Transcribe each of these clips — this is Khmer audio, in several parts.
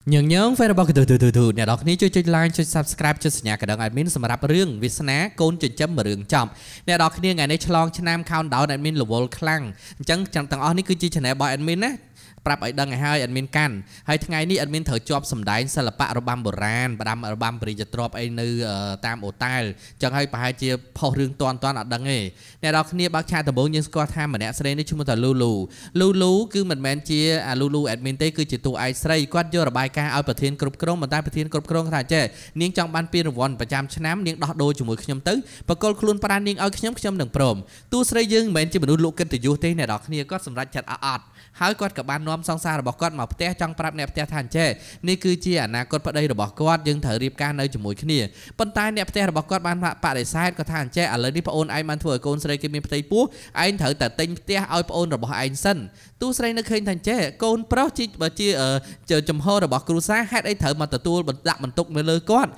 nhường phải là bao cái từ nè đóนี้ជួយ like ជួយ subscribe ជួយសញ្ញាកណ្ដឹង admin សម្រាប់រឿងវាសនាកូនចិញ្ចឹមរឿងចំអ្នកដល់គ្នាថ្ងៃនេះឆ្លងឆ្នាំ countdown admin រវល់ខ្លាំងអញ្ចឹងទាំងអស់នេះគឺជា channel របស់ admin ណាប្រាប់ឲ្យដឹងឲ្យហើយ admin កាន់ហើយថ្ងៃនេះ admin ត្រូវជាប់សម្ដែងសិល្បៈរបាំបុរាណផ្ដាំរបាំបរិយាទ្របអីនៅតាមអូតែលអញ្ចឹងហើយប្រហែលជាផុសរឿងតាន់អត់ដឹងទេអ្នកដល់គ្នាបើកឆាតដំបូងយើងស្គាល់ថាម្នាក់ស្រីនេះឈ្មោះថាលូលូគឺមិនមែនជាលូ admin ទេគឺជាតួឯកស្រីគាត់យករបាយការណ៍ឲ្យប្រធានគ្រប់គ្រងប៉ុន្តែប្រធានគ្រប់គ្រងថាចេះនាងចង់បានពានរង្វាន់ប្រចាំឆ្នាំនាងដោះដូរជាមួយខ្ញុំទៅបកគលខ្លួនប្រាននាងឲ្យខ្ញុំនឹងព្រមតួស្រីយើងមិនមែនជាមនុស្សលោកកិត្តិយសទេអ្នកដល់គ្នាគាត់សម្រេចចិត្តអត់ហើយគាត់ក៏បាននាំសង្សាររបស់គាត់មកផ្ទះចង់ប្រាប់អ្នកផ្ទះថាចេះនេះគឺជាអនាគតប្តីរបស់គាត់យើងត្រូវរៀបការនៅជាមួយគ្នាប៉ុន្តែអ្នកផ្ទះរបស់គាត់បានបដិសេធគាត់ថាចេះឥឡូវនេះប្អូនឯងបានធ្វើឲ្យកូនស្រីគេមានផ្ទៃពោះឯងត្រូវតែទិញផ្ទះឲ្យប្អូនរបស់ឯងសិនទូស្រីនៅឃើញថាចេះកូនប្រុសបើជាចំហរបស់គ្រួសារហេតុអីត្រូវមកទទួលដាក់បន្ទុកនៅលើគាត់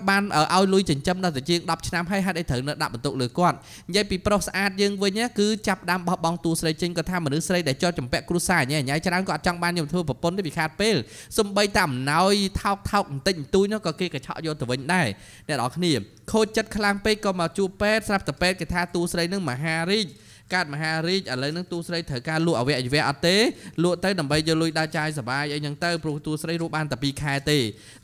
បានឲ្យលុយចិញ្ចឹមដល់តែជាង10ឆ្នាំហើយហេតុអីត្រូវនៅដាក់បន្ទុកលើគាត់និយាយពីប្រុសស្អាតយើងវិញគឺចាប់ដាំបោះបង់ទូស្រីចេញគាត់ថាមនុស្សស្រីដែលជាប់ចម្ពាក់គ្រួសារញ៉ៃច្រើនគាត់អត់ចង់បានខ្ញុំធ្វើប្រពន្ធទេវាខាតពេលសំបីតែអំណោយថោកបន្តិចបន្តួចនោះក៏គេកញ្ឆក់យកទៅវិញដែរអ្នកនរគ្នាខូចចិត្តខ្លាំងពេកក៏មកជួបពេទ្យស្រាប់តែពេទ្យគេថាទូស្រីនឹងមហារាជកាត់មហារាជឥឡូវនឹងទូស្រីត្រូវការលក់អវយវៈអត់ទេលក់ទៅដើម្បីយកលុយដើរចាយសបាយអីចឹងទៅព្រោះទូស្រីរស់បានតែ2ខែទេ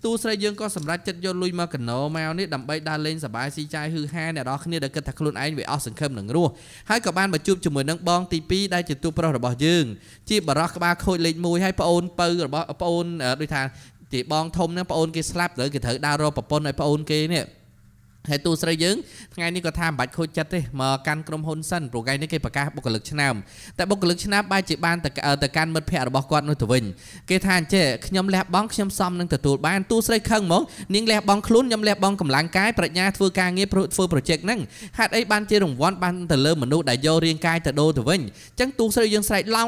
ទូស្រីយើងក៏សម្រេចចិត្តយកលុយមកកណោមកនេះដើម្បីដើរលេងសបាយស៊ីចាយហឺហាអ្នកនរគ្នាដែលគិតថាខ្លួនឯងវាអស់សង្ឃឹមនឹងរស់ហើយក៏បានមកជួបជាមួយនឹងបងទី2ដែលជាទូប្រុសរបស់យើងជាបរោះក្បាលខូចលេខ1ហើយប្អូនពៅរបស់ប្អូនដូចថាជាបងធំហ្នឹងប្អូនគេស្លាប់ទៅគេត្រូវដើររកប្រពន្ធឲ្យប្អូនគេនេះហើយទូស្រីយើងថ្ងៃនេះក៏ថាមិនបាច់ខូចចិត្តទេមកកាន់ក្រុមហ៊ុនសិនព្រោះថ្ងៃនេះគេប្រកាសបុគ្គលិកឆ្នាំតែបុគ្គលិកឆ្នាំបែរជាបានទៅកាន់មិត្តភ័ក្តិរបស់គាត់នោះទៅវិញគេថាអញ្ចេះខ្ញុំលះបង់ខ្ញុំសមនឹងទទួលបានទូស្រីខឹងហ្មងនាងលះបង់ខ្លួនខ្ញុំលះបង់កម្លាំងកាយប្រាជ្ញាធ្វើការងារធ្វើ project ហ្នឹងហេតុអីបានជារង្វាន់បានទៅលើមនុស្សដែលយករាងកាយទៅដូរទៅវិញអញ្ចឹងទូស្រីយើងស្រែកឡោង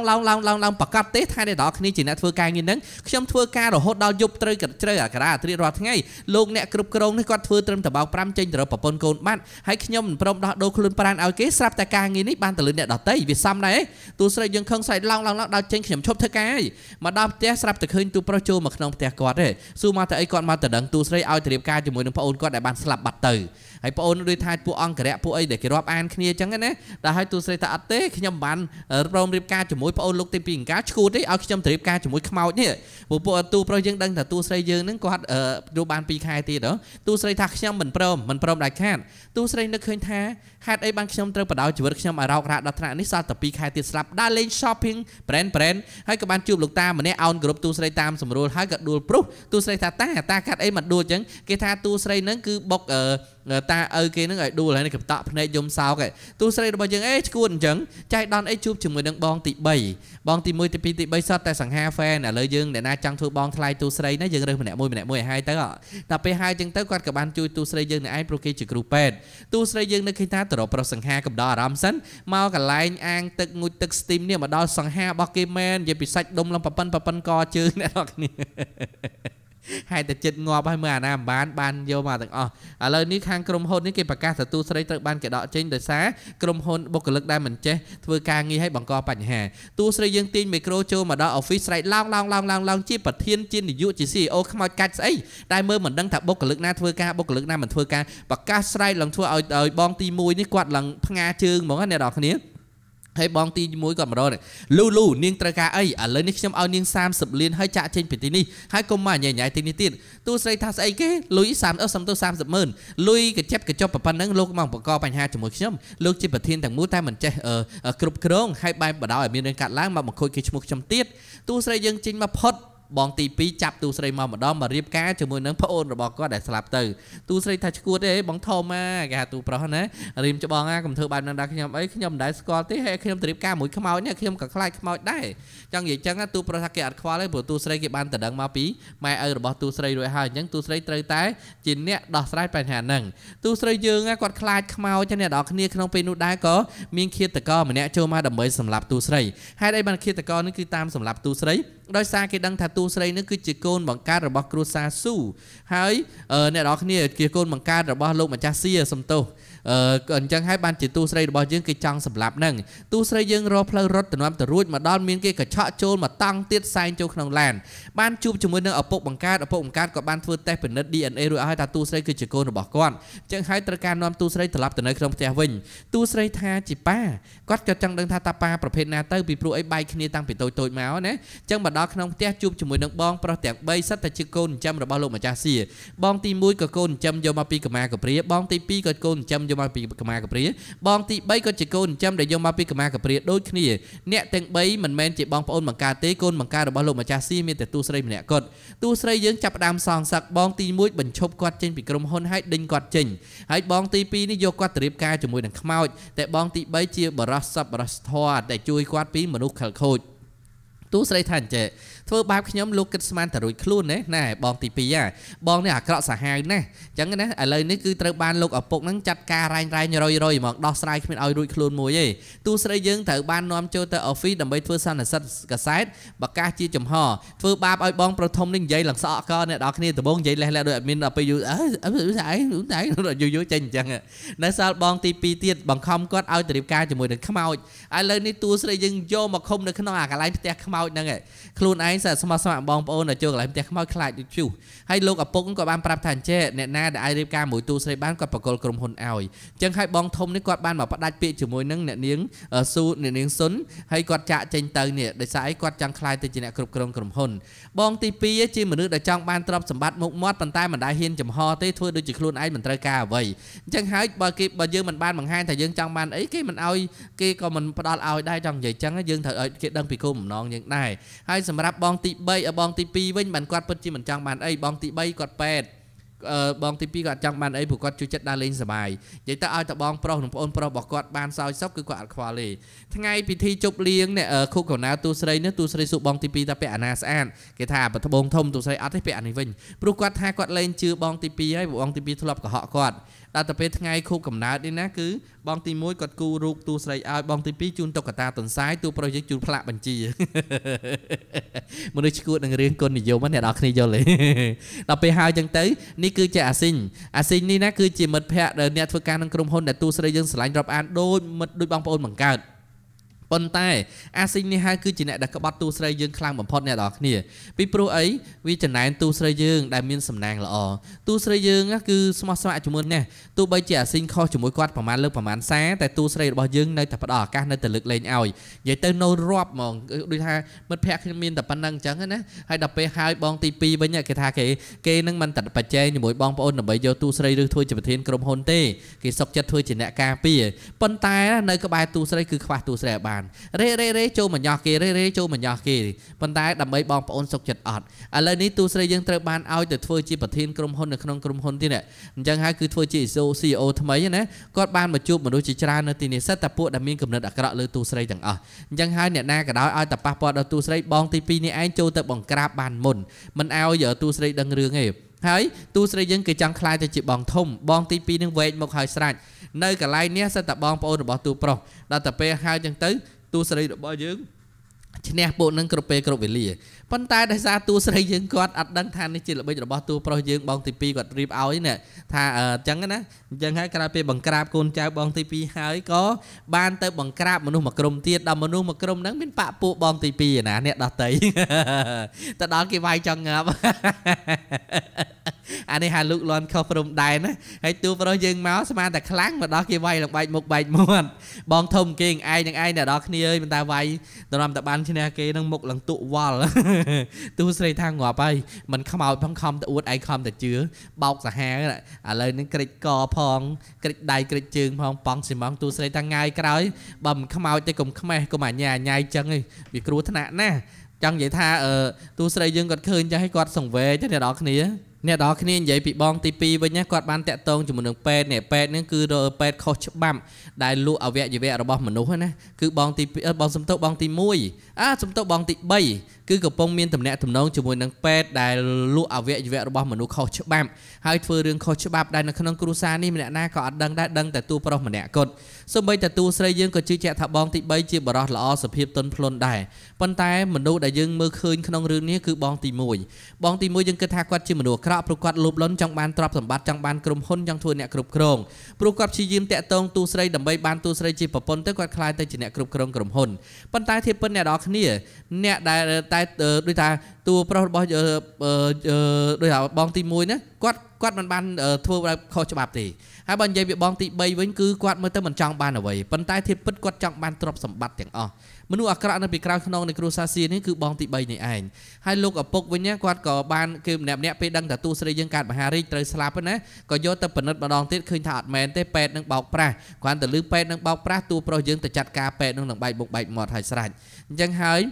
ប្រកាសទេថាអ្នកនរគ្នាជាអ្នកធ្វើការងារហ្នឹងខ្ញុំធ្វើការរហូតដល់យប់ត្រូវអាការៈត្រៀតរាល់ថ្ងៃលោកអ្នកគ្រប់គ្រងនេះគាត់ធ្វើត្រឹមតែបោក5ចេញទៅរកប្រពន្ធកូនបាត់ហើយខ្ញុំមិនព្រមដោះដូរខ្លួនប្រានឲ្យគេស្រាប់តែការងារនេះបានទៅលើអ្នកដតីវាសមដែរទូស្រីយើងខឹងស្រែកឡោងដល់ចេញខ្ញុំឈប់ធ្វើការហើយមកដល់ផ្ទះស្រាប់តែឃើញទូប្រុសចូលមកក្នុងផ្ទះគាត់ទេសួរមកតែអីគាត់មកទៅដឹងទូស្រីឲ្យទៅរៀបការជាមួយនឹងប្អូនគាត់ដែលបានស្លាប់បាត់ទៅហើយប្អូនដូចថាពួកអង្គរៈពួកអីដែលគេរាប់អានគ្នាអញ្ចឹងណាដល់ឲ្យទូស្រីថាអត់ទេខ្ញុំបានព្រមរៀបការជាមួយប្អូនលោកទី2អង្ការឈួតទេឲ្យខ្ញុំទៅរៀបការជាមួយខ្មោចនេះពួកទូប្រុសយើងដឹងថាទូស្រីយើងហ្នឹងគាត់រស់បាន2ខែទៀតទូស្រីថាខ្ញុំមិនព្រមដាច់ខាតទូស្រីនឹកឃើញថាហេតុអីបានខ្ញុំត្រូវបដោជីវិតខ្ញុំឲ្យរោគរ៉ាដល់ថ្នាក់នេះសល់តែ2ខែទៀតស្លាប់ដើរលេង shopping brand ហើយក៏បានជួបលោកតាម្នាក់អោនគ្រប់ទូស្រីតាមសម្រួលហើយក៏ដួលព្រុសទូស្រីថាតាកាត់អីមិនដួលអញ្ចឹងគេថាទូស្រីហ្នឹងគឺបុកតាឪគេហ្នឹងឲ្យដួលហើយនេះកតក់ភ្នែកយំសោកទូស្រីរបស់យើងឈួតអញ្ចឹងចៃដនអីជួបជាមួយនឹងបងទី3បងទី1ទី2ទី3សតតែសង្ហាហ្វេនឥឡូវយើងអ្នកណាចង់ធ្វើបងថ្លៃទូស្រីណាយើងរើសម្នាក់មួយឲ្យហើយទៅដល់ពេលហើយអញ្ចឹងទៅគាត់ក៏បានជួយទូស្រីយើងនឹងឯងព្រោះគេជាគ្រូពេទ្យទូស្រីយើងនៅឃើញថាទៅរកប្រុសសង្ហាកំដរអារម្មណ៍សិនមកកន្លែងអាងទឹកងូតទឹកស្ទីមនេះមកដល់សង្ហារបស់គេមែននិយាយពីសាច់ដុំឡំប៉ប៉ិនកជើងអ្នកនរគ្នាហើយតែចិត្តងាប់ហើយមើលអាណាបានយកមកទាំងអស់ឥឡូវនេះខាងក្រុមហ៊ុននេះគេប្រកាសថាទូស្រីត្រូវបានគេដកចេញដោយសារក្រុមហ៊ុនបុគ្គលិកដែលមិនចេះធ្វើការងារឲ្យបង្កបញ្ហាទូស្រីយើងទាញមីក្រូចូលមកដល់ office ស្រែកឡោងជាប្រធានជានាយកជា CEO ខ្មោចកាច់ស្អីដែលមើលមិនដឹងថាបុគ្គលិកណាធ្វើការបុគ្គលិកណាមិនធ្វើការប្រកាសស្រែកឡើងធ្វើឲ្យបងទី1នេះគាត់ឡើងផ្ងាជើងហ្មងអ្នកនរគ្នាហើយបងទី1គាត់មករកលូនាងត្រូវការអីឥឡូវនេះខ្ញុំឲ្យនាង30លានហើយចាក់ចេញពីទីនេះហើយកុំមកញ៉ៃទីនេះទៀតទូស្រីថាស្អីគេលុយ30ម៉ឺនលុយកញ្ចប់ប៉ុណ្ណឹងលោកមកបង្កបញ្ហាជាមួយខ្ញុំលោកជាប្រធានទាំងមូលតែមិនចេះគ្រប់គ្រងហើយបែបបដ ឲ្យមានរឿងកាត់ឡើងមកបង្ខូចគេឈ្មោះខ្ញុំទៀតទូស្រីយើងចេញមកផុតបងទី2ចាប់ទូស្រីមកម្ដងមករៀបការជាមួយនឹងប្អូនរបស់គាត់ដែលស្លាប់ទៅទូស្រីថាឈួតទេបងធំគេហៅទូប្រុសណារៀមច្បងកុំធ្វើបែបนั้นដល់ខ្ញុំអីខ្ញុំមិនដែលស្គាល់ទេហើយខ្ញុំទៅរៀបការមួយខ្មោចនេះខ្ញុំក៏ខ្លាចខ្មោចដែរចង់និយាយចឹងទូប្រុសថាគេអត់ខ្វល់ទេព្រោះទូស្រីគេបានតដឹងមកពីម៉ែឪរបស់ទូស្រីរួចហើយអញ្ចឹងទូស្រីត្រូវតែជាអ្នកដោះស្រាយបញ្ហាហ្នឹងទូស្រីយើងគាត់ខ្លាចខ្មោចអ្នកនរគ្នាក្នុងពេលនោះដែរក៏មានឃាតករម្នាក់ចូលមកដើម្បីសម្លាប់ទូស្រីហេតុអីបានឃាតករនេះគឺតាមសម្លាប់ទូស្រី ដោយសារគេដឹងថាទូស្រីនេះគឺជាកូនបង្កើតរបស់គ្រួសារស៊ូហើយអ្នកនរគ្នាជាកូនបង្កើតរបស់លោកម្ចាស់សៀសំទោសអញ្ចឹងហើយបានជាទូស្រីរបស់យើងគេចង់សម្លាប់ហ្នឹងទូស្រីយើងរកផ្លូវរត់ទៅនាំទៅរួចមកដល់មានគេកញ្ឆក់ចូលមកតង់ទៀតសែងចូលក្នុងឡានបានជួបជាមួយនឹងឪពុកបង្កើតក៏បានធ្វើតេស្តពិនិត្យ DNA រួចឲ្យថាទូស្រីគឺជាកូនរបស់គាត់អញ្ចឹងហើយត្រូវការនាំទូស្រីត្រឡប់ទៅនៅក្នុងផ្ទះវិញទូស្រីថាជាប៉ាគាត់ក៏ចង់ដឹងថាតាប៉ាប្រភេទណាទៅពីព្រោះអីបែកគ្នាតាំងពីតូចៗមកណាអញ្ចឹងមកដល់ក្នុងផ្ទះជួបជាមួយនឹងបងប្រុសទាំង3សិតតែជាកូនចិញ្ចឹមរបស់លោកម្ចាស់សៀបងទី1ក៏កូនចិញ្ចឹមយកមកពីកម្មាកព្រាបងទី2ក៏កូនចិញ្ចឹមយកមកពីកម្មាកព្រាបងទី3ក៏ជាកូនចិញ្ចឹមដែលយកមកពីកម្មាកព្រាដូចគ្នាអ្នកទាំង3មិនមែនជាបងប្អូនបង្កើតទេកូនបង្កើតរបស់លោកម្ចាស់សៀមានតែទូស្រីម្នាក់គាត់ទូស្រីយើងចាប់ផ្ដើមសងសឹកបងទី1បញ្ឈប់គាត់ចេញពីក្រុមហ៊ុនហើយដេញគាត់ចេញហើយបងទី2នេះយកគាត់ទៅរៀបការជាមួយនឹងខ្មោចតែបងទី3ជាបរិស័ព្ទបរិសធម៌ដែលជួយគាត់ពីមនុស្សខិលខូចទូស្រីថាអញ្ចឹងធ្វើបាបខ្ញុំលោកគិតស្មានតែរួចខ្លួនណាបងទី2បងនេះអាក្រក់សាហាវណាស់អញ្ចឹងណាឥឡូវនេះគឺត្រូវបានលោកឪពុកហ្នឹងចាត់ការរ៉ែងរយមកដោះស្រាយគ្មានឲ្យរួចខ្លួនមួយទេទូស្រីយើងត្រូវបាននាំចូលទៅ office ដើម្បីធ្វើសន្និសីទកាសែតបកាសជាចំហធ្វើបាបឲ្យបងប្រធមនេះនិយាយឡើងស្អកកអ្នកនរគ្នាដំបងនិយាយលេះដូចអត់មានដល់ពេលយូរយូរចេញអញ្ចឹងនៅសល់បងទី2ទៀតបង្ខំគាត់ឲ្យទៅរៀបការជាមួយនឹងខ្មោចឥឡូវនេះទូស្រីយើងយកមកឃុំនៅក្នុងអាកន្លែងផ្ទះខ្មោចហ្នឹងខ្លួនឯងស្មោះស្ម័គ្របងប្អូនចូលកន្លែងផ្ទះខ្មោចខ្លាចដូចជុះហើយលោកឪពុកក៏បានប្រាប់ថាអញ្ចេះអ្នកណាដែលអាចរៀបការមួយទូស្រីបានគាត់បកគលក្រុមហ៊ុនឲ្យអញ្ចឹងហើយបងធំនេះគាត់បានមកផ្ដាច់ពាក្យជាមួយនឹងអ្នកនាងអ្នកនាងសុនហើយគាត់ចាក់ចេញទៅនេះដោយសារអីគាត់ចង់ខ្លាយទៅជាអ្នកគ្រប់គ្រងក្រុមហ៊ុនបងទី2ជាមនុស្សដែលចង់បានទ្រព្យសម្បត្តិមុខមាត់ប៉ុន្តែមិនដែលហ៊ានចំហទេធ្វើដូចជាខ្លួនឯងមិនត្រូវការអ្វីអញ្ចឹងហើយបើយើងមិនបានបង្ហាញថាយើងចង់បានអីគេមិនឲ្យគេក៏មិនផ្ដល់ឲ្យដែរចង់និយាយអញ្ចឹងយើងត្រូវឲ្យគេដឹងពីគោលបំណងយើងដែរហើយសម្រាប់បងទី3បងទី2វិញបានគាត់ពិតជាមិនចង់បានអីបងទី3គាត់ពេទ្យបងទី2គាត់ចង់បានអីព្រោះគាត់ជួយចិត្តដើរលេងសប្បាយនិយាយទៅឲ្យតបងប្រុសនិងប្អូនប្រុសរបស់គាត់បានសោយសុខគឺគាត់អត់ខ្វល់ទេថ្ងៃពិធីជប់លៀងអ្នកខុកកណៅទូស្រីនេះទូស្រីសុបងទី2ថាពាក់អាណាស្អាតគេថាបត្បូងធំទូស្រីអត់ទេពាក់អានេះវិញព្រោះគាត់ថាគាត់លែងជឿបងទី2ហើយបងទី2ធ្លាប់កុហកគាត់ដល់ទៅពេលថ្ងៃខូបកំណើតនេះណាគឺបងទី1គាត់គូរូបទូស្រីឲ្យបងទី2ជូនតុក្កតាទន្សាយទូប្រុសយើងជូនផ្លាកបញ្ជាមនុស្សឈួតនឹងរឿងគុណនិយមអ្នកនរគ្នាយល់ទេដល់ពេលហើយចឹងទៅនេះគឺជាអាស៊ីងនេះណាគឺជាមិត្តភ័ក្តិដែលអ្នកធ្វើការក្នុងក្រុមហ៊ុនដែលទូស្រីយើងឆ្លាញ់រាប់អានដូចមិត្តដូចបងប្អូនបង្កើតប៉ុន្តែអាស៊ីងនេះហើយគឺជាអ្នកដែលក្បត់ទូស្រីយើងខ្លាំងបំផុតអ្នកនរគ្នាពីព្រោះអីវាចំណែនទូស្រីយើងដែលមានសំណាងល្អទូស្រីយើងគឺស្មោះស្ម័គ្រជាមួយនេះទោះបីជាអាស៊ីងខុសជាមួយគាត់ប្រហែលលើកប្រហែលសារតែទូស្រីរបស់យើងនៅតែផ្ដល់ឱកាសនៅតែលើកលែងឲ្យនិយាយទៅនៅរាប់ហ្មងដូចថាមិត្តភ័ក្តិខ្ញុំមានតែប៉ុណ្្នឹងអញ្ចឹងណាហើយដល់ពេលហើយបងទី2វិញគេថាគេនឹងមិនតែបច្ចេកជាមួយបងប្អូនដើម្បីយកទូស្រីឬធ្វើជាប្រធានក្រុមហ៊ុនទេគេសុកចិត្តធ្វើជាអ្នកការពារប៉ុន្តែនៅក្បែរទូស្រីគឺខ្វះទូស្រីឲ្យបានរេចូលមកញ៉ោះគេចូលមកញ៉ោះគេប៉ុន្តែដើម្បីបងប្អូនសុខចិត្តអត់ឥឡូវនេះទូស្រីយើងត្រូវបានឲ្យទៅធ្វើជាប្រធានក្រុមហ៊ុននៅក្នុងក្រុមហ៊ុនទៀតអញ្ចឹងហើយគឺធ្វើជា CEO ថ្មីណាគាត់បានមកជួបមនុស្សជាច្រើននៅទីនេះសិតតែពួកដែលមានគំនិតអាក្រក់លើទូស្រីទាំងអស់អញ្ចឹងហើយអ្នកណាក៏ដោយឲ្យតែប៉ះពាល់ដល់ទូស្រីបងទី2នេះឯងចូលទៅបង្ក្រាបបានមុនមិនឲ្យទូស្រីដឹងរឿងទេហើយទូស្រីយើងគេចង់ខ្លាយទៅជាបងធំបងទី2នឹងវែកមកហើយស្រេចនៅកន្លែងនេះសិតតែបងប្អូនរបស់ទូប្រុសដល់តែពេលហើយអញ្ចឹងទៅទូស្រីរបស់យើងឈ្នះពួកនឹងគ្រប់ពេលគ្រប់វេលាប៉ុន្តែដោយសារទូស្រីយើងគាត់អត់ដឹងថានេះជាល្បិចរបស់ទូប្រុសយើងបងទី2គាត់រៀបឲ្យណាថាអញ្ចឹងណាអញ្ចឹងហើយក្រោយពេលបង្ក្រាបកូនចៅបងទី2ហើយក៏បានទៅបង្ក្រាបមនុស្សមួយក្រុមទៀតដល់មនុស្សមួយក្រុមហ្នឹងមានបាក់ពួកបងទី2ណាអ្នកដោះតៃទៅដល់គេវាយចង់ងាប់អានេះហាលូកលន់ខុសព្រំដែនណាហើយទូប្រុសយើងមកស្មានតែខ្លាំងមកដល់គេវាយឡើងបែកមុខបែកមាត់បងធំគេឯងនឹងឯងអ្នកដល់គ្នាអើយមិនតែវាយតរំតបានឈ្នះគេនឹងមុខឡើងទុវល់ទូស្រីថាងាប់ហើយមិនខ្មោចផងខំទៅអួតឯងខំទៅជឿបោកសាហាវឥឡូវនេះក្រិចកផងក្រិចដៃក្រិចជើងផងប៉ងស៊ីម៉ងទូស្រីថាងាយក្រោយបើមិនខ្មោចទេកុំខ្មេះកុំអាញ៉ាញ៉ៃចឹងឯងវាគ្រោះថ្នាក់ណាស់ចង់និយាយថាទូស្រីយើងគាត់ឃើញចឹងឲ្យគាត់សង្វេគទេអ្នកនរគ្នា เนี่ยดอกนี่ใหญ่ปีบองตีปีวันนี้กอดบ้านแตะตรงจมูกหนึ่งเป็ดเนี่ยเป็ดนี่คือเป็ดเขาฉบับได้ลูกเอาแวะอยู่แวะเราบอกมนุษย์นะคือบองตีบองสมโตบองตีมุยสมโตบองตีใบคือกระปงมีนตำแหน่งตำนองจมูกหนึ่งเป็ดได้ลูกเอาแวะอยู่แวะเราบอกมนุษย์เขาฉบับให้เฟื่องเรื่องเขาฉบับได้ในขนมครูซานี่มันเนี่ยน่าก็อัดดังได้ดังแต่ตัวปลอมมันเนี่ยกดสมัยแต่ตัวใส่ยังก็ชื่อแจกถับบองตีใบจีบรอดละอสเพียบต้นพลนได้ปันแต่มนุษย์ได้ยังมือคืนขนมเรื่องนี้คือบองตีมุยยังกระทากวัดจีมนุษย์คราบประกวดลุบล้นจังบานตรับสมบัติจังบานกลุ่มคนจังทัวเนี่ยกรุบโครงปลุกกับชียิมแตะตรงตูสไลดับใบบานตูสไลจีปปนเตกวัดคลายแต่จีเนี่ยกรุบโครงกลุ่มคนปันตายเทียบเป็นเนี่ยดอกเนี่ยได้ตายด้วยตาตัวปลอบด้วยตาบองตีมวยนะกวัดมันบานทัวร์เขาฉบับตีให้บรรยายบองตีใบวิ่งคือกวัดเมื่อเติมมันจังบานเอาไว้ปันตายเทียบเป็นกวัดจังบานตรับสมบัติอย่างมนุษย์อัครในปีกลางขนองในครูซาซีนี่คือบองตีใบในเองให้ลูกกับปกวันนี้กวาดก่อบานคือแนบเนี้ยไปดังแต่ตู้สไลยังการมหาริตรสลับนะก็โยตปนัดมาดองติดคืนถอดแมนเตเป็ดนังเบาปลาควานแต่ลืมเป็ดนังเบาปลาตู้โปรยังแต่จัดการเป็ดนังหลังใบบุกใบหมดหายสลายยังหาย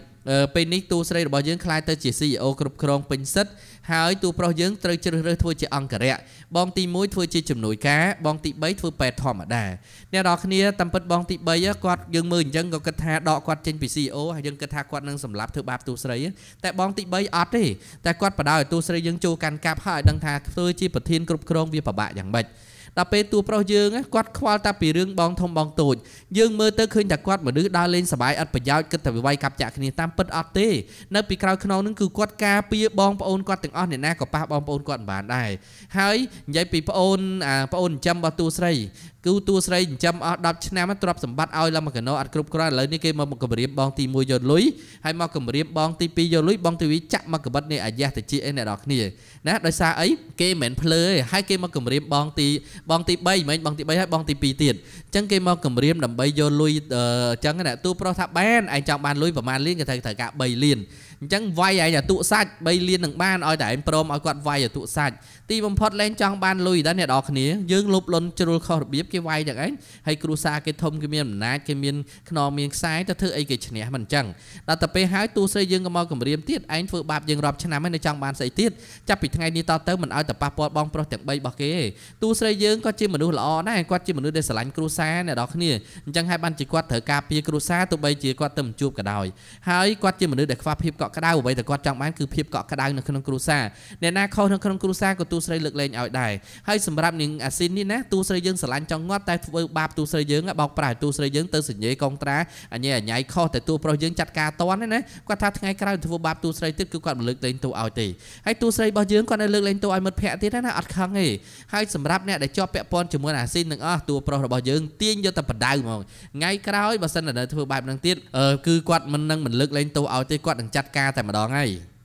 เป็นนิตู้สไลบอยังคลายแต่จีซีโอกรุบโครงเป็นซัดหายตู้โปรยังเตยเจริญทัวจีอังกะเระบองตีมุ้ยทัวจีจุ่มหนุ่ยก้าบองตีใบทัวเป็ดทอมมาได้เนี่ยดอกนี้ตำปัดบองตีใบกวาดยังมือยังก็กระทาดอกกวาดเจนปีซีโอยังกระทากวาดนังสำลับเธอบาปตู้สไลแต่บองตีใบอัดดิแต่กวาดประดาวตู้สไลยังจูการกาบหายดังทาตัวจีปะเทียนกรุบโครงวิปบะอย่างบัดแต่เป็นตัวโปรยืงกวาดควาตาปีเรื่องบองทมบองตูดยืงมือเตอร์คืนจากกวาดเหมือนดื้อดาเล่นสบายอัดประยาวก็แต่ไวกับจากนี้ตามปัดอัดเต้ในปีคราวขนองนั่นคือกวาดกาปีบองปะโอนกวาดถึงอ้อนเนี่ยน่ากับป้าบองปะโอนกวาดบานได้หายใหญ่ปีปะโอนจำบาตูใส่กูตัวใส่จำดับชนะมันตรับสมบัติเอาแล้วมันก็นออัดกรุบกรานเลยนี่เกมมากระเบียบบองตีมวยโยนลุยให้มากระเบียบบองตีปีโยนลุยบองตีวิจับมากระบัดเนี่ยอาญาแต่จีเอ็นเนี่ยดอกนี่นะโดยซาไอ้เกมเหม็นเพลยให้เกมมากระเบียบบองตีใบไหมบองตีใบให้บองตีปีเตียนจังเกมมากระเบียบดับใบโยนลุยจังนั่นแหละตัวโปรทับแบนไอ้จังบานลุยประมาณเลี้ยงกับไทยกะใบเลี้ยนจังไวไอ้เนี่ยตุซัดใบเลี้ยนหนึ่งบ้านเอาแต่ไอ้โปรมเอากอดไวอย่างตุซัดตีบอมพอดเล่นจังบานลุยด้านเนี่ยดอกนี้ยืงลุบล้นจรุลข้อระเบียบเกี่ยวไวอย่างไอ้ให้ครูซาเกทมเกมียนนาเกมียนขนมเมียงซ้ายแต่เธอไอ้เกชเนี่ยมันจังแต่ไปหายตู้ใส่ยังก็มองกับเรียมติดไอ้ฝืนบาปยังรอบชนะไม่ในจังบานใส่ติดจับปิดไงนี่ต่อเติมมันเอาแต่ปาปอดบองโปรเจกต์ใบบอกเกตู้ใส่ยังก็จิ้มมันดูหล่อได้ก็จิ้มมันดูได้สลันครูซาเนี่ยดอกนี่จังให้บันจิกวัดเถอกาปีครูซาตัวใบจีกวัดเติมจูบกระดอยหายกวัดจิ้มมันดูเด็กฟ้าพิบเกาะกระดาวใบแต่กวัดจังบ้านคือพิบเกาะกระดาวในขนมครูซาเนี่ยนาเข้าในขนมครูซาก็ตู้ใส่เลือกเล่นเอาได้ให้สำหรับหนึ่งอาซินนี่นะตู้ใส่ยังสลันจังงอดแต่บาปตู้ใส่ยังบอกปลายตู้ใส่ยังเติมสินเย่กองตราอันนี้ใหญ่ข้อแต่ตัวโปรยังจัดการตอนนั้นนะก็ถ้าไงกลายเป็นตัวบาปตู้ใส่ติดคือการเลือกเล่นตัวเอาตีให้ตู้ใส่บอยังก็ได้เลือกเล่นตัวไอ้หมดแผลที่นั่นอัดคังให้สำหรับเนี่ยได้จอบแปะปอนจมูกอาซินหนึ่งตัวโปรบอยังเตี้ยนโยตปัดดาวมองไงกลายเป็นสันนิษฐานตัวบาปนั่งติดคือกวาดมันนั่งเหมือนเลือกเล่นตัวเอาตีกวาดดังจัดการแต่มาดองไง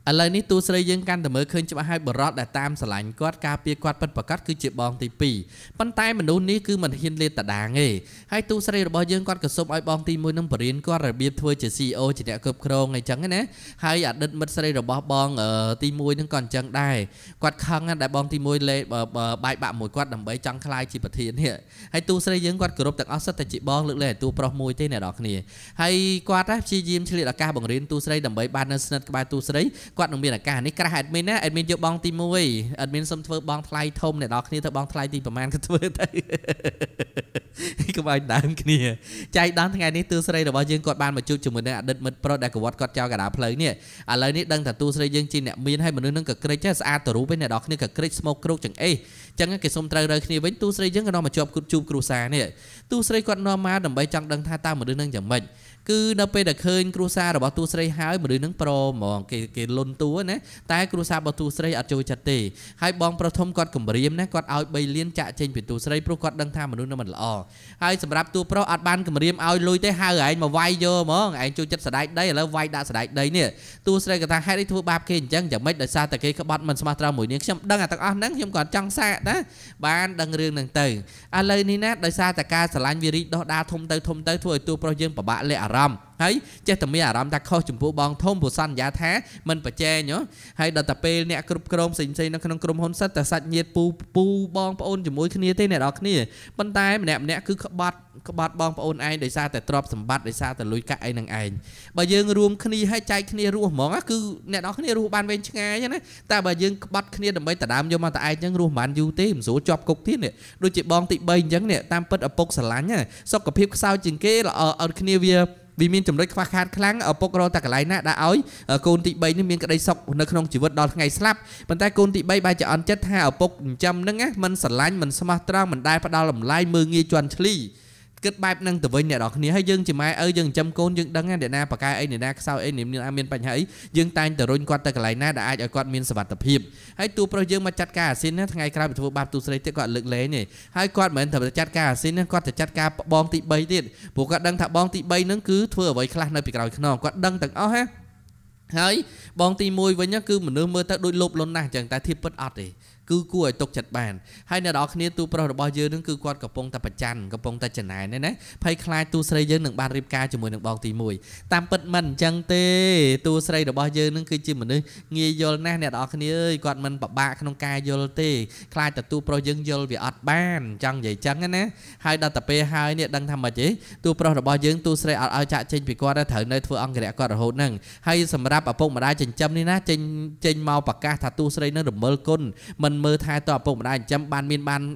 อะไรนี่ตัวใส่ยังกันแต่เมื่อคืนจะมาให้บรอดแต่ตามสลายกอดกาเปียกอดเป็นประกัดคือจีบองตีปีปันไตมันดูนี้คือมันหินเลตดางให้ตัวใส่ระบยังกอดกระสบไอบองตีมวยน้ำปรินกอดระเบียบถ้วยจีซีโอจีเนี่ยเกือบโครงไงจังนะให้อัดดินมันใส่ระบบองตีมวยนั่งก่อนจังได้กอดคังแต่บองตีมวยเลยใบปะมวยกอดดำใบจังคลายจีปะเทียนเนี่ยให้ตัวใส่ยังกอดกระรบแต่เอาสัตว์จีบองเลือกเลยตัวปลอกมวยที่เนี่ยดอกนี่ให้กอดนะชียิมเฉลี่ยราคาบังเรียนตัวใส่ดำใบบานนัสนัดกับตัวใส่กวาดหนุ่มเบียร์การนี่กระหายมินนะแอดมินยกบองตีมวยแอดมินสมทบองทลายทมเนี่ยดอกนี่เธอบองทลายตีประมาณก็เธอได้ก็ไปดังกันเนี่ยใจดังทั้งไงนี่ตู้ใส่เดี๋ยวยังกดบานมาจุดจุดเหมือนเนี่ยเดินมันโปรได้กับวัดกดเจ้ากระดาษเพลย์เนี่ยอะไรนี่ดังแต่ตู้ใส่ยังจีเนี่ยมีให้มันนึกกับเกรย์จะสะอาดตัวรู้ไปเนี่ยดอกนี่กับเกรย์สโมกกรุ๊กจังจังงั้นเกิดสมตรายเลยนี่เว้นตู้ใส่ยังก็นอนมาจูบครูซาเนี่ยตู้ใส่กดนอนมาดับใบจังดังท่าตาเหมือนนึกอย่างมันคือเราไปแต่เคยครูซาเราบอกตู้ใส่หายเหมือนนึกโปรมองเกลนตัวนะแต่ครูซาบอกตู้ใส่อัดโจจัดตีให้บองประทมกอดกับเรียมนะกอดเอาใบเลี้ยนจะเจนเป็นตู้ใส่โปรกอดดังท่าเหมือนนึกมันละให้สำหรับตัวโปรอัดบานกับเรียมเอาลุยได้หายไอ้มาไวเยอะมั้งไอ้โจจัดสลายได้แล้วไวด่าสลายได้เนี่ยตู้ใส่กับทางให้ได้ทั่วบาปเก่งจังอย่างไม่ได้ซาแต่เกย์ขบัดมันสมาร์ทเราหมวยเนี่ยฉันดังอ่ะตั้งอ่ะนั่งยังก่อนจังแซ่นะบ้านดังเรื่องหนึ่งเตยอะไรนี่นะได้ซาแต่การสลายวิริดอดาทมเตยทั่วตัวโปรยังปะบะเละอารมณ์ ហើយចេះតែមានអារម្មណ៍ថាខុសចំពោះបងធំព្រោះសន្យាថាមិនបច្ចេកញហើយដល់តែពេលអ្នកគ្រប់គ្រងផ្សេងៗនៅក្នុងក្រុមហ៊ុនសិតតែសាច់ញាតិពូបងប្អូនជាមួយគ្នាទេអ្នកនរគ្នាប៉ុន្តែម្នាក់គឺក្បត់បងប្អូនឯងដោយសារតែទ្រព្យសម្បត្តិដោយសារតែលុយកាក់អីនឹងឯងបើយើងរួមគ្នាឲ្យចែកគ្នារស់ហ្មងគឺអ្នកនរគ្នារស់បានវែងឆ្ងាយណាតែបើយើងក្បត់គ្នាដើម្បីដណ្ដើមយកមកតែឯងចឹងរស់មិនបានយូរទេមិនស្រួលជាប់គុកទៀតនេះដូចជាបងទី3អញ្ចឹងនេះតាមពិតឪពុកស្រឡាញ់សុខភាពខ្សោយជាងគេឲ្យគ្នាវាមានចំណុចខ្វះខាតខ្លាំងឪពុករកតែកន្លែងណាដាក់ឲ្យកូនទី3នេះមានក្តីសុខនៅក្នុងជីវិតដល់ថ្ងៃស្លាប់ប៉ុន្តែកូនទី3បែរជាអន់ចិត្តថាឪពុកចិញ្ចឹមហ្នឹងមិនស្រឡាញ់មិនស្មោះត្រង់មិនដែលផ្ដល់តម្លៃមើងងាយជន់ឈ្លីគិតបែបហ្នឹងទៅវិញអ្នកនរគ្នាហើយយើងជាម៉ែឪយើងចិញ្ចឹមកូនយើងដឹងអ្នកណាប៉ាកែអីអ្នកណាខ្សោយអីមានបញ្ហាអីយើងតែងតែរុញគាត់ទៅកន្លែងណាដែលអាចឲ្យគាត់មានសុវត្ថិភាពហើយទូប្រុសយើងមកចាត់ការអាស៊ីនណាថ្ងៃក្រោយទៅធ្វើបាបទូស្រីទៀតគាត់លើកលែងទេហើយគាត់មិនមែនតែចាត់ការអាស៊ីនណាគាត់ទៅចាត់ការបងទី3ទៀតព្រោះគាត់ដឹងថាបងទី3ហ្នឹងគឺធ្វើអ្វីខ្លះនៅពីក្រោយខ្នងគាត់ដឹងទាំងអស់ហ่าហើយបងទី1វិញគឺមនុស្សមើលទៅដូចលោភលន់ណាស់អញ្ចឹងតែធៀបពិតអត់ទេគឺគួរឲ្យទុកចិត្តបានហើយអ្នកនរគ្នាទូប្រុសរបស់យើងនឹងគឺគាត់កំពុងតែប្រច័ណ្ឌកំពុងតែចំណាយណាភ័យខ្លាចទូស្រីយើងនឹងបានរៀបការជាមួយនឹងបងទី1តាមពិតមិនអញ្ចឹងទេទូស្រីរបស់យើងនឹងគឺជាមនុស្សងាយយល់ណាស់អ្នកនរគ្នាអើយគាត់មិនពិបាកក្នុងការយល់ទេខ្លាចតែទូប្រុសយើងយល់វាអត់បានចង់និយាយចឹងណាហើយដល់តែពេលហើយនេះដឹងថាម៉េចទេទូប្រុសរបស់យើងទូស្រីអត់ឲ្យចាក់ចេញពីគាត់ត្រូវនៅធ្វើអង្គរៈគាត់រហូតហ្នឹងហើយសម្រាប់ឪពុកម្ដាយចិញ្ចឹមនេះណាចេញមកប្រកាសថាទូស្រីនឹងរមិលគុណមិនមើលថែតឪពុកម្ដាយចិញ្ចឹមបា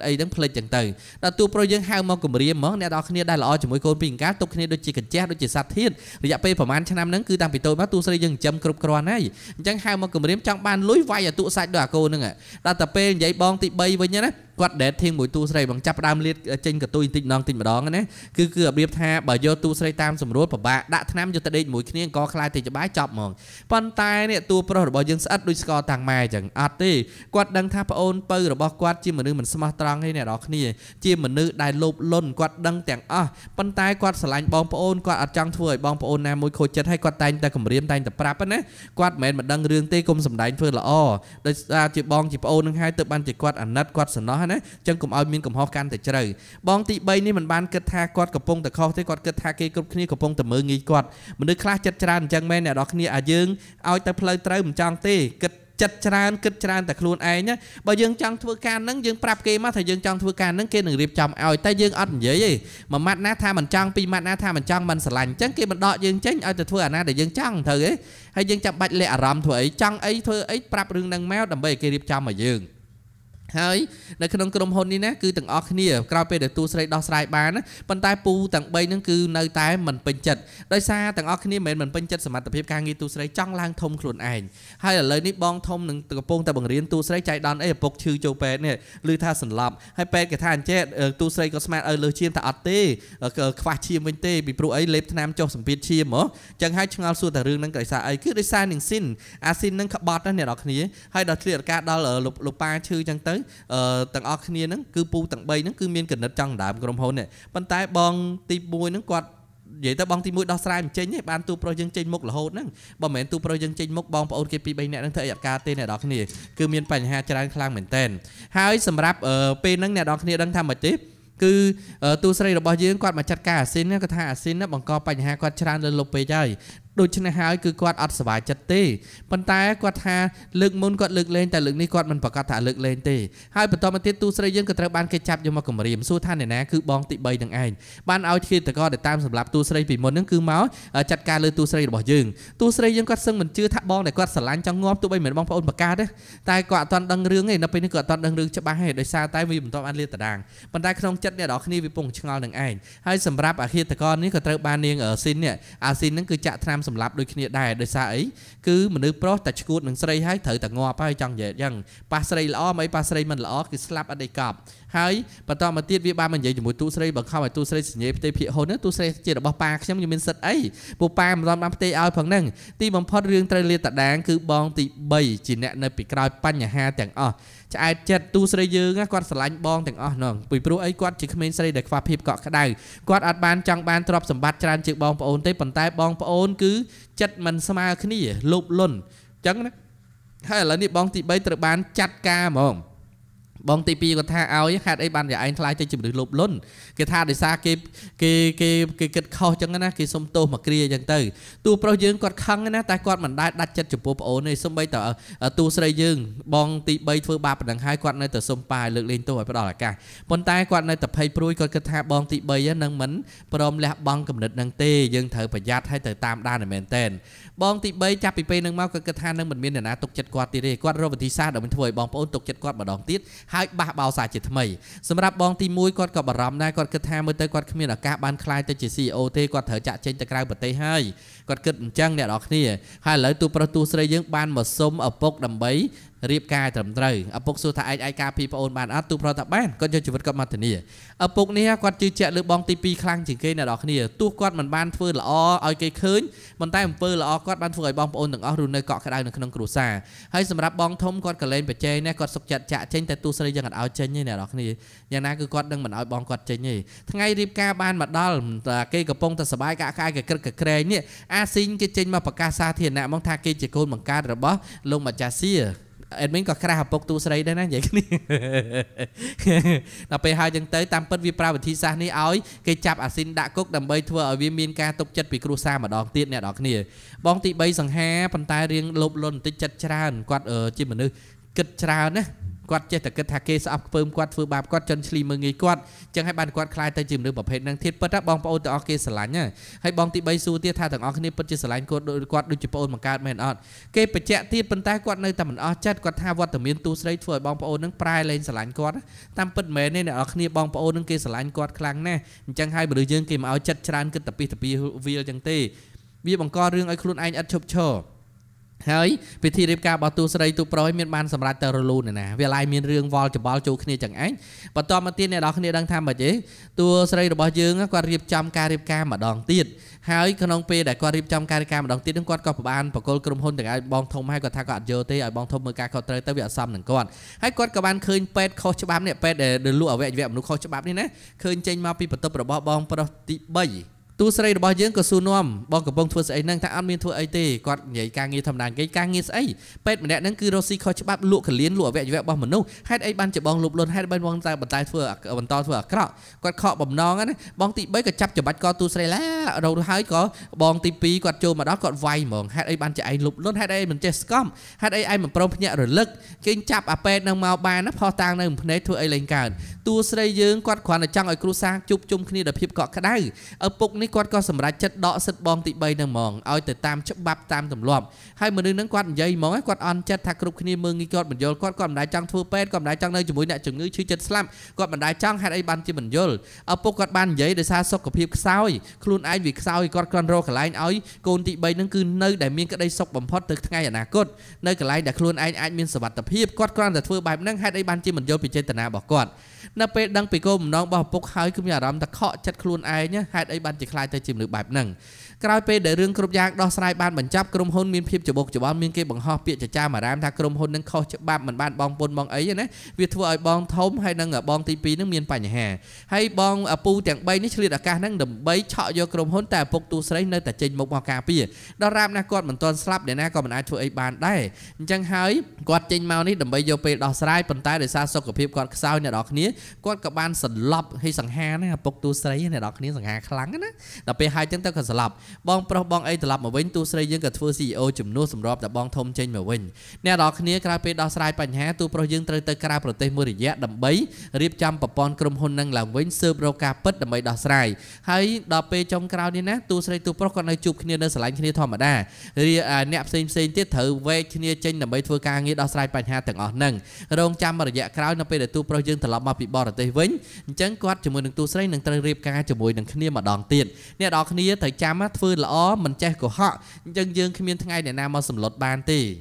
នអីហ្នឹងផ្លេចចឹងទៅដល់ទូប្រុសយើងហៅមកគម្រាមហ្មងអ្នកនរគ្នាដែលល្អជាមួយកូនពីអង្ការទុកគ្នាដូចជាកញ្ចេះដូចជាសត្វធាតុរយៈពេលប្រហែលឆ្នាំហ្នឹងគឺតាំងពីតូចមកទូស្រីយើងចិញ្ចឹមគ្រប់គ្រាន់ហើយអញ្ចឹងហៅមកគម្រាមចង់បានលុយវាយអាទូសាច់ដល់អាកូនហ្នឹងដល់តែពេលនិយាយបងទី3វិញណាគាត់ដេតធៀងមួយទូស្រីបងចាប់ផ្ដើមលាតចេញកតុយតិចម្ដងណាគឺរបៀបថាបើយកទូស្រីតាមសម្រួលពិបាកដាក់ថ្នាំយកទៅដេកមួយគ្នាអង្គខ្លាយទៅច្បាយចប់ហ្មងប៉ុន្តែនេះទូប្រុសរបស់យើងស្អិតដូចស្ករតាំងម៉ែអញ្ចឹងអត់ទេគាត់ដឹងថាប្អូនពៅរបស់គាត់ជាមនុស្សមិនស្មោះត្រង់ទេអ្នកនរគ្នាជាមនុស្សដែលលោភលន់គាត់ដឹងទាំងអស់ប៉ុន្តែគាត់ស្រឡាញ់បងប្អូនគាត់អត់ចង់ធ្វើឲ្យបងប្អូនណាមួយខូចចិត្តហើយគាត់តែងតែគម្រាមតែងតែប្រាប់ណាគាត់មិនមែនមិនដឹងរឿងទេគុំសម្ដែងធ្វើល្អដោយសារជាបងជាប្អូននឹងហើយទៅបានជាគាត់អាណិតគាត់សំណោះណាចឹងកុំឲ្យមានកំហុសកាន់តែជ្រៅបងទី3នេះមិនបានគិតថាគាត់កំពុងតែខុសទេគាត់គិតថាគេគ្រប់គ្នាកំពុងតែមើងងាយគាត់មនុស្សខ្លះចិត្តច្រើនអញ្ចឹងមែនអ្នកនរគ្នាឲ្យយើងឲ្យទៅផ្លូវត្រូវមិនចង់ទេគិតចិត្តច្រើនគិតច្រើនតែខ្លួនឯងណាបើយើងចង់ធ្វើការហ្នឹងយើងប្រាប់គេមកថាយើងចង់ធ្វើការហ្នឹងគេនឹងរៀបចំឲ្យតែយើងអត់និយាយទេមួយម៉ាត់ណាថាមិនចង់ពីរម៉ាត់ណាថាមិនចង់មិនស្រឡាញ់អញ្ចឹងគេមិនដកយើងចេញឲ្យទៅធ្វើអាណាដែលយើងចង់ត្រូវទេហើយយើងចាំបាច់លាក់អារម្មណ៍ធ្វើអីចង់អីធ្វើអីប្រាប់រឿងហ្នឹងមកដើម្បីឲ្យគេរៀបចំឲ្យយើងហើយនៅក្នុងក្រុមហ៊ុននេះណាគឺទាំងអស់គ្នាក្រោយពេលដែលទូស្រីដោះស្រាយបានណាប៉ុន្តែពូទាំង3ហ្នឹងគឺនៅតែមិនពេញចិត្តដោយសារទាំងអស់គ្នាមិនពេញចិត្តសមត្ថភាពការងារទូស្រីចង់ឡើងធំខ្លួនឯងហើយឥឡូវនេះបងធំនឹងកំពុងតែបង្រៀនទូស្រីចៃដន្យអីឪពុកឈឺចូលពេទ្យនេះឮថាសន្លប់ហើយពេទ្យគេថាអញ្ចេះទូស្រីក៏ស្មានឲ្យលើឈាមតែអត់ទេខ្វះឈាមវិញទេពីព្រោះអីលេបថ្នាំចុះសម្ពាធឈាមហ៎អញ្ចឹងហើយឆ្ងល់សួរតែរឿងហ្នឹងដោយសារអីគឺដោយសារនឹងស៊ីនអាស៊ីនហ្នឹងក្បត់ណាអ្នកនរគ្នាហើយដល់ធ្លាក់ការដល់លោកប៉ាឈឺអញ្ចឹងទៅទាំងអស់គ្នាហ្នឹងគឺពូទាំង3ហ្នឹងគឺមានកណិតចង់ដើមក្រុមហ៊ុននេះប៉ុន្តែបងទី1ហ្នឹងគាត់និយាយទៅបងទី1ដោះស្រាយមិនចេញទេបានទូប្រុសយើងចេញមុខរហូតហ្នឹងបើមិនមែនទូប្រុសយើងចេញមុខបងប្អូនគេ2 3នាក់ហ្នឹងធ្វើអីអត់ការទេអ្នកនរគ្នាគឺមានបញ្ហាច្រើនខ្លាំងមែនតើហើយសម្រាប់ពេលហ្នឹងអ្នកនរគ្នាដឹងថាម៉េចទេគឺទូស្រីរបស់យើងគាត់មកចាត់ការអាស៊ីនគាត់ថាអាស៊ីនបង្កបញ្ហាគាត់ច្រើនលើលុបពេកហើយដូច្នេះហើយគឺគាត់អត់សុវត្ថិចិត្តទេប៉ុន្តែគាត់ថាលើកមុនគាត់លើកលែងតែលើកនេះគាត់មិនប្រកាសថាលើកលែងទេហើយបន្តមកទៀតទូស្រីយើងក៏ត្រូវបានគេចាប់យកមកគម្រាមសួរថាអ្នកណាគឺបងទី3នឹងឯងបានឲ្យឃាតករដែលតាមសម្រាប់ទូស្រីពីមុនហ្នឹងគឺមកចាត់ការលើទូស្រីរបស់យើងទូស្រីយើងគាត់សឹងមិនជឿថាបងដែលគាត់ស្រឡាញ់ចង់ងាប់ទោះបីមិនបងប្អូនប្រកាសទេតែគាត់អត់ទាន់ដឹងរឿងទេនៅពេលនេះគាត់អត់ទាន់ដឹងរឿងច្បាស់ទេដោយសារតែវាមិនទាន់បានលាតត្រដាងប៉ុន្តែក្នុងចិត្តអ្នកនរគ្នាវាពងឆ្ងល់នឹងឯងហើយសម្រាប់អាឃាតករនេះក៏ត្រូវបាននាងស៊ីននេះអាស៊ីនហ្នឹងគឺចាក់ថ្នាំសម្លាប់ដូចគ្នាដែរដោយសារអីគឺមនុស្សប្រុសតែឈួតនឹងស្រីហើយត្រូវតែងាប់ហើយចង់និយាយអញ្ចឹងប៉ះស្រីល្អមិនប៉ះស្រីមិនល្អគឺស្លាប់អត់ដេកកប់ហើយបន្តមកទៀតវាបានមកនិយាយជាមួយទូស្រីបង្ខំឲ្យទូស្រីសញ្ញេផ្ទៃភាគហ៊ុនទូស្រីជារបស់ប៉ាខ្ញុំមានសិទ្ធអីពួកប៉ាមិនបានផ្ទៃឲ្យផងហ្នឹងទីបំផុតរឿងត្រូវលាតត្រដាងគឺបងទី3ជាអ្នកនៅពីក្រោយបញ្ហាទាំងអស់ឆ្អែតចិត្តទូស្រីយើងគាត់ស្រឡាញ់បងទាំងអស់ហ្នឹងពីព្រោះអីគាត់ជាក្មេងស្រីដែលខ្វះភាពកក់ក្ដៅគាត់អត់បានចង់បានទ្រព្យសម្បត្តិច្រើនជាងបងប្អូនទេប៉ុន្តែបងប្អូនគឺចិត្តមិនស្មើគ្នាលោភលន់អញ្ចឹងណាហើយឥឡូវនេះបងទី3ត្រូវបានចាត់ការហ្មង បងទី2គាត់ថាឲ្យហេតុអីបានវាឯងខ្លាយទៅជាមនុស្សលោភលន់គេថាដោយសារគេគិតខុសចឹងណាគេសុំទោសមកគ្រាចឹងទៅទូប្រុសយើងគាត់ខឹងណាតែគាត់មិនដែលដាច់ចិត្តចំពោះប្អូនទេសូម្បីតែទូស្រីយើងបងទី3ធ្វើបាបប៉ុណ្ណឹងហើយគាត់នៅតែសុំប៉ាលើកលែងទោសឲ្យផ្ដល់ឱកាសប៉ុន្តែគាត់នៅតែភ័យព្រួយគាត់គិតថាបងទី3នឹងមិនព្រមលះបង់គំនិតនឹងទេយើងត្រូវប្រយ័ត្នឲ្យទៅតាមដានមែនតែនបងទី3ចាប់ពីពេលនឹងមកគាត់គិតថានឹងមិនមានអ្នកណាទុកចិត្តគាត់ទៀតទេគាត់រកវិធីសាស្ត្រដើម្បីធ្វើឲ្យបងប្អូនទុកចិត្តគាត់ម្ដងទៀតហើយបះបោសាជាថ្មីសម្រាប់បងទី1គាត់ក៏បារម្ភដែរគាត់គិតថាមើលទៅគាត់គ្មានឱកាសបានខ្លាយទៅជា CEO ទេគាត់ត្រូវចាក់ចេញទៅក្រៅប្រទេសហើយគាត់គិតអញ្ចឹងអ្នកនរគ្នាហើយឥឡូវទូប្រុសទូស្រីយើងបានមកសុំឪពុកដើម្បីរៀបការត្រឹមត្រូវឪពុកសួរថាឯងអាចការពីប្អូនបានអត់ទូប្រុសថាបានគាត់យកជីវិតគាត់មកធានាឪពុកនេះគាត់ជឿជាក់លើបងទី2ខ្លាំងជាងគេអ្នកនរគ្នាទោះគាត់មិនបានធ្វើល្អឲ្យគេឃើញប៉ុន្តែអំពើល្អគាត់បានធ្វើឲ្យបងប្អូនទាំងអស់រស់នៅកក់ក្ដៅនៅក្នុងគ្រួសារហើយសម្រាប់បងធំគាត់ក៏លែងបច្ចេកណាគាត់សុខចិត្តចាក់ចេញតែទូស្រីយើងអត់ឲ្យចេញទេអ្នកនរគ្នាយ៉ាងណាគឺគាត់នឹងមិនឲ្យបងគាត់ចេញទេថ្ងៃរៀបការបានមកដល់គេកំពុងតែសប្បាយកាក់កាយកក្រឹកកក្រែងនេះអាស៊ីងគេចេញមកប្រកាសសាធារណៈមកថាគេជាកូនបង្កើតរបស់លោកម្ចាស់សៀអេដមីនក៏ក្រាស់ឪពុកទូស្រីដែរណានិយាយគ្នាដល់ពេលហើយចឹងទៅតាមពិតវាប្រើវិធីសាស្ត្រនេះឲ្យគេចាប់អាស៊ីនដាក់គុកដើម្បីធ្វើឲ្យវាមានការទុកចិត្តពីគ្រួសារម្ដងទៀតអ្នកនរគ្នាបងទី3សង្ហាប៉ុន្តែរៀងលោភលន់បន្តិចចិត្តច្រើនគាត់ជាមនុស្សគិតច្រើនណាគាត់ចេះតែគិតថាគេស្អប់ខ្ពើមគាត់ធ្វើបាបគាត់ចិនឆ្លីមើងងាយគាត់ចឹងហើយបានគាត់ខ្លាយទៅជាមនុស្សប្រភេទហ្នឹងទៀតពិតណាបងប្អូនទាំងអស់គេស្រឡាញ់ហើយបងទី3សួរទៀតថាទាំងអស់គ្នាពិតជាស្រឡាញ់គាត់ដូចជាប្អូនបង្កើតមែនអត់គេបញ្ជាក់ទៀតប៉ុន្តែគាត់នៅតែមិនអស់ចិត្តគាត់ថាវត្តមានទូស្រីធ្វើឲ្យបងប្អូនហ្នឹងប្រែលែងស្រឡាញ់គាត់តាមពិតមែនទេអ្នកនរគ្នាបងប្អូនហ្នឹងគេស្រឡាញ់គាត់ខ្លាំងណាស់អញ្ចឹងហើយមនុស្សយើងគេមិនឲ្យចិត្តច្រើនគិតតែពីវាលចឹងទេវាបង្ករឿងឲ្យខ្លួនឯងឥតឈប់ឈរហើយពិធីរៀបការរបស់ទូស្រីទូប្រុសមានបានសម្រាប់ទៅរលូនណាវាឡាយមានរឿងវល់ច្បល់ចូលគ្នាចឹងឯងបន្តមកទៀតអ្នកនរគ្នាដឹងថាមិនទេទូស្រីរបស់យើងគាត់រៀបចំការរៀបការម្ដងទៀតហើយក្នុងពេលដែលគាត់រៀបចំការរៀបការម្ដងទៀតគាត់ក៏បានបកគលក្រុមហ៊ុនទាំងឲ្យបងធំហើយគាត់ថាគាត់អត់យកទេឲ្យបងធំមើលការខុសត្រូវទៅវាអត់សមនឹងគាត់ហើយគាត់ក៏បានឃើញពេទ្យខុសច្បាប់នេះពេទ្យដែលលក់អវយវៈមនុស្សខុសច្បាប់នេះណាឃើញចេញមកពីបន្ទប់របស់បងប្រុសទី3ទូស្រីរបស់យើងក៏សួរនាំបងកំពុងធ្វើស្អីហ្នឹងថាអត់មានធ្វើអីទេគាត់និយាយការងារធម្មតាគេការងារស្អីពេទ្យម្នាក់ហ្នឹងគឺរស់ស៊ីខុសច្បាប់លក់កលៀនលក់អវយវៈរបស់មនុស្សហេតុអីបានជាបងលុបលន់ហេតុបានបងតែបន្តធ្វើអាក្រក់គាត់ខកបំណងណាបងទី3ក៏ចាប់ច្បាច់កទូស្រីឡារហូតហើយក៏បងទី2គាត់ចូលមកដល់គាត់វាយហ្មងហេតុអីបានជាឯងលុបលន់ហេតុអីមិនចេះស្គមហេតុអីឯងមិនព្រមភ្ញាក់រលឹកគេចាប់អាពេទ្យហ្នឹងមកបានណាផោះតាំងនៅភ្នែកធ្វើអីលែងកើតទូស្រីយើងគាត់គ្រាន់តែចង់ឲ្យគ្រួសារជួបជុំគ្នាដោយភាពកក់ក្ដៅឪពុកនេះគាត់ក៏សម្រេចចិត្តដកសិទ្ធិបងទី3ហ្នឹងហ្មងឲ្យទៅតាមច្បាប់តាមទម្លាប់ហើយមនុស្សហ្នឹងគាត់និយាយហ្មងគាត់អន់ចិត្តថាគ្រប់គ្នាមើងងាយគាត់បញ្យល់គាត់មិនដែលចង់ធ្វើពេទ្យគាត់មិនដែលចង់នៅជាមួយអ្នកជំងឺឈឺចិត្តស្លាប់គាត់មិនដែលចង់ហេតុអីបានជាបញ្យល់ឪពុកគាត់បាននិយាយដោយសារសុខភាពខ្សោយខ្លួនឯងវាខ្សោយគាត់គ្រាន់រកកន្លែងឲ្យកូនទី3ហ្នឹងគឺនៅដែលមានក្តីសុខបំផុតទៅថ្ងៃអនាគតនៅកន្លែងដែលខ្លួនឯងអាចមានសុវត្ថិភាពគាត់គ្រាន់តែធ្វើបែបហ្នឹងហេតុអីបានជាបញ្យល់ពីចេតនារបស់គាត់នៅពេលដឹងពីគោលបំណងរបស់ឪពុកហើយគឺមានអារម្មណ៍ថាខកចិត្តខ្លួនឯងហេតុអីបានជាខ្លាចទៅជាមនុស្សបែបហ្នឹងក្រោយពេលដែលរឿងគ្រប់យ៉ាងដោះស្រាយបានបញ្ចប់ក្រុមហ៊ុនមានភាពច្បុកច្បល់មានគេបង្ហោះពាក្យចចាមអារាមថាក្រុមហ៊ុននឹងខុសច្បាប់មិនបានបងពុនបងអីណាវាធ្វើឲ្យបងធំហើយនឹងបងទី2នឹងមានបញ្ហាហើយបងឪពូទាំង3នេះឆ្លៀតឱកាសហ្នឹងដើម្បីឆក់យកក្រុមហ៊ុនតែឪពុកទូស្រីនៅតែចេញមុខមកការពារដល់រាបណាគាត់មិនទាន់ស្លាប់អ្នកណាក៏មិនអាចធ្វើអីបានដែរអញ្ចឹងហើយគាត់ចេញមកនេះដើម្បីយកពេលដោះស្រាយប៉ុន្តែដោយសារសុខភាពគាត់ខ្សោយអ្នកនរគ្នាគាត់ក៏បានសន្លប់ឲ្យសង្ហាណាឪពុកទូស្រីអ្នកនរគ្នាសង្ហាខ្លាំងណាដល់ពេលហើយចឹងទៅក៏ស្លាប់បងប្រុសបងអីត្រឡប់មកវិញទូស្រីយើងក៏ធ្វើ CEO ជំនួសសម្របតែបងធំចេញមកវិញអ្នកនរគ្នាក្រោយពេលដោះស្រាយបញ្ហាទូប្រុសយើងត្រូវទៅក្រៅប្រទេសមួយរយៈដើម្បីរៀបចំប្រព័ន្ធក្រុមហ៊ុននឹងឡើងវិញស៊ើបរកការពិតដើម្បីដោះស្រាយហើយដល់ពេលចុងក្រោយនេះណាទូស្រីទូប្រុសក៏នៅជួបគ្នានៅស្រឡាញ់គ្នាធម្មតាអ្នកផ្សេងទៀតត្រូវវែកគ្នាចេញដើម្បីធ្វើការងារដោះស្រាយបញ្ហាទាំងអស់ហ្នឹងរងចាំរយៈក្រោយនៅពេលដែលទូប្រុសយើងត្រឡប់មកពីបរទេសវិញអញ្ចឹងគាត់ជាមួយនឹងទូស្រីនឹងត្រូវរៀបការជាមួយនឹងគ្នាម្ដងទៀតអ្នកនរគ្នាត្រូវចាំធ្វើល្អមិនចេះកុហកអញ្ចឹងយើងគ្មានថ្ងៃអ្នកណាមកសម្លុតបានទេ